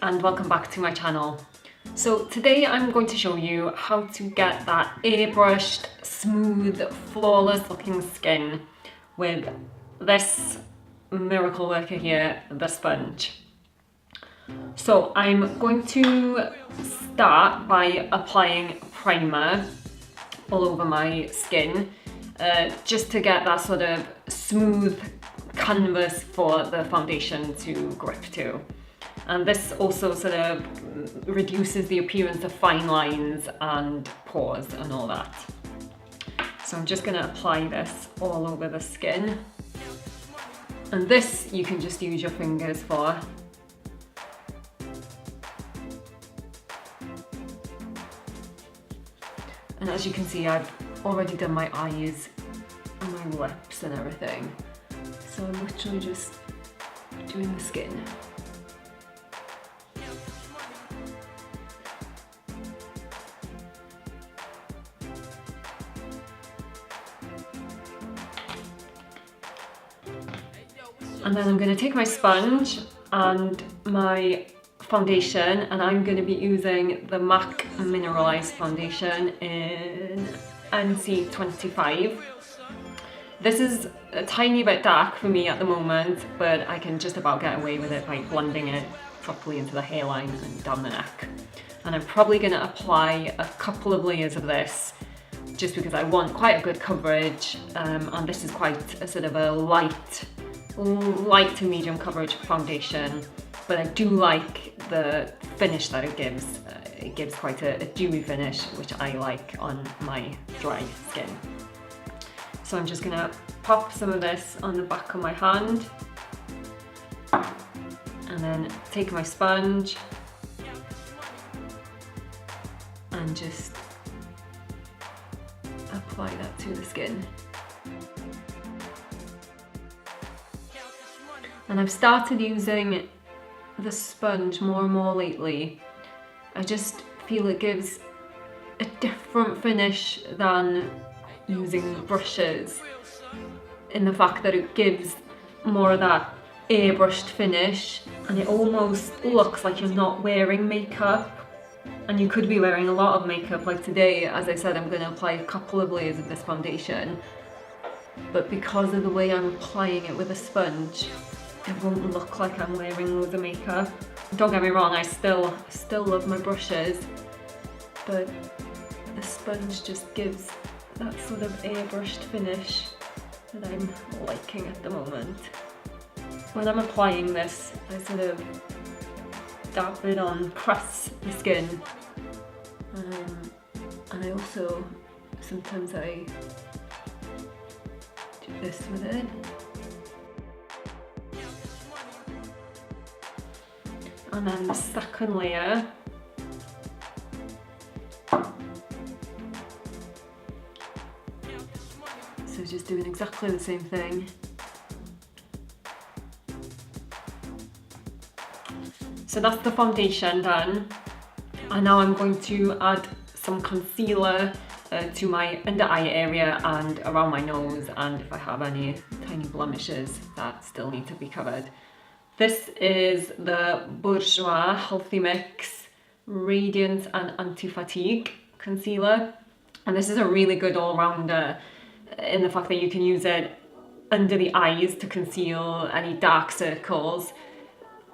and welcome back to my channel. So today I'm going to show you how to get that airbrushed, smooth, flawless looking skin with this miracle worker here, the sponge. So I'm going to start by applying primer all over my skin just to get that sort of smooth canvas for the foundation to grip to. And this also sort of reduces the appearance of fine lines and pores and all that. So I'm just going to apply this all over the skin. And this you can just use your fingers for. And as you can see, I've already done my eyes and my lips and everything. So I'm literally just doing the skin. And then I'm going to take my sponge and my foundation, and I'm going to be using the MAC Mineralized Foundation in NC25. This is a tiny bit dark for me at the moment, but I can just about get away with it by blending it properly into the hairline and down the neck. And I'm probably going to apply a couple of layers of this just because I want quite a good coverage, and this is quite a sort of a light to medium coverage foundation, but I do like the finish that it gives. It gives quite a dewy finish, which I like on my dry skin. So I'm just gonna pop some of this on the back of my hand and then take my sponge and just apply that to the skin. And I've started using the sponge more and more lately. I just feel it gives a different finish than using brushes, in the fact that it gives more of that airbrushed finish, and it almost looks like you're not wearing makeup, and you could be wearing a lot of makeup. Like today, as I said, I'm going to apply a couple of layers of this foundation, but because of the way I'm applying it with a sponge, it won't look like I'm wearing loads of makeup. Don't get me wrong, I still love my brushes, but the sponge just gives that sort of airbrushed finish that I'm liking at the moment. When I'm applying this, I sort of dab it on, press the skin, and I also, sometimes I do this with it. And then the second layer, so just doing exactly the same thing. So that's the foundation done, and now I'm going to add some concealer to my under eye area and around my nose, and if I have any tiny blemishes that still need to be covered. This is the Bourjois Healthy Mix Radiant and Anti-Fatigue Concealer. And this is a really good all-rounder in the fact that you can use it under the eyes to conceal any dark circles,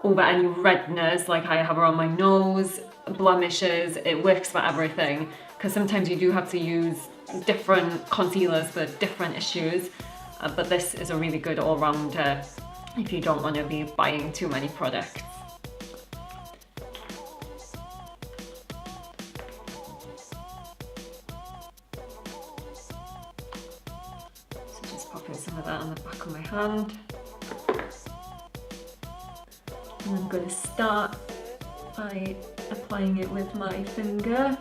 over any redness like I have around my nose, blemishes. It works for everything, because sometimes you do have to use different concealers for different issues, but this is a really good all-rounder if you don't want to be buying too many products. So just popping some of that on the back of my hand. And I'm going to start by applying it with my finger.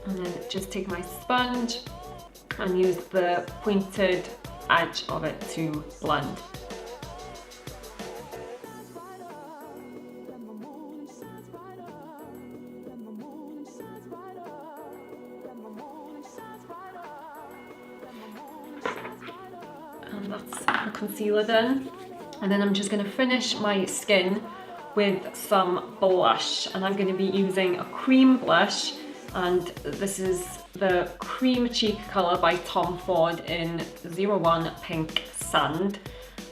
And then just take my sponge and use the pointed edge of it to blend. that's the concealer done. And then I'm just going to finish my skin with some blush, and I'm going to be using a cream blush, and this is the Cream Cheek colour by Tom Ford in 01 Pink Sand,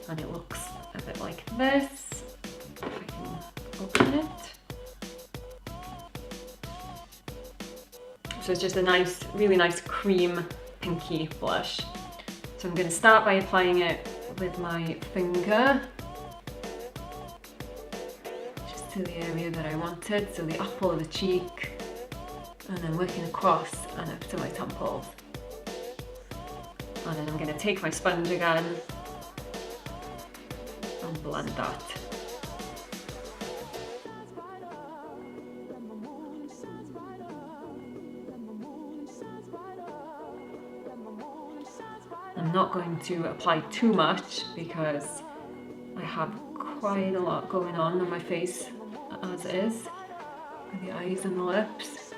and it looks a bit like this. If I can open it. So it's just a nice, really nice cream pinky blush. So I'm going to start by applying it with my finger, just to the area that I wanted, so the apple of the cheek, and then working across and up to my temples. And then I'm going to take my sponge again and blend that. I'm not going to apply too much because I have quite a lot going on my face as is, with the eyes and the lips.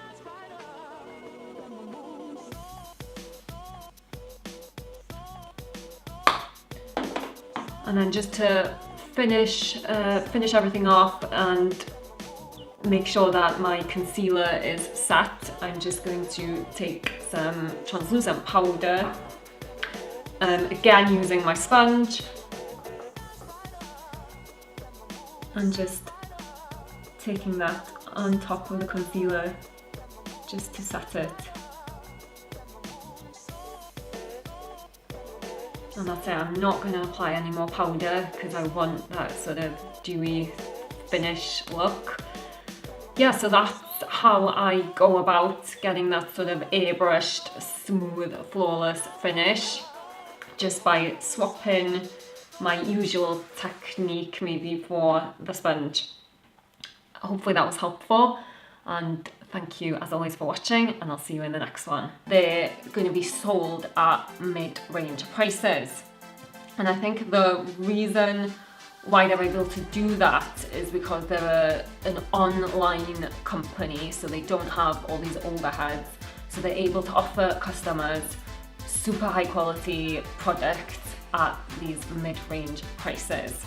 And then just to finish everything off and make sure that my concealer is set, I'm just going to take some translucent powder, again using my sponge, and just taking that on top of the concealer just to set it. And that's it, I'm not going to apply any more powder because I want that sort of dewy finish look. Yeah, so that's how I go about getting that sort of airbrushed, smooth, flawless finish, just by swapping my usual technique maybe for the sponge. Hopefully that was helpful, and thank you as always for watching, and I'll see you in the next one. They're going to be sold at mid-range prices, and I think the reason why they're able to do that is because they're an online company, so they don't have all these overheads, so they're able to offer customers super high quality products at these mid-range prices.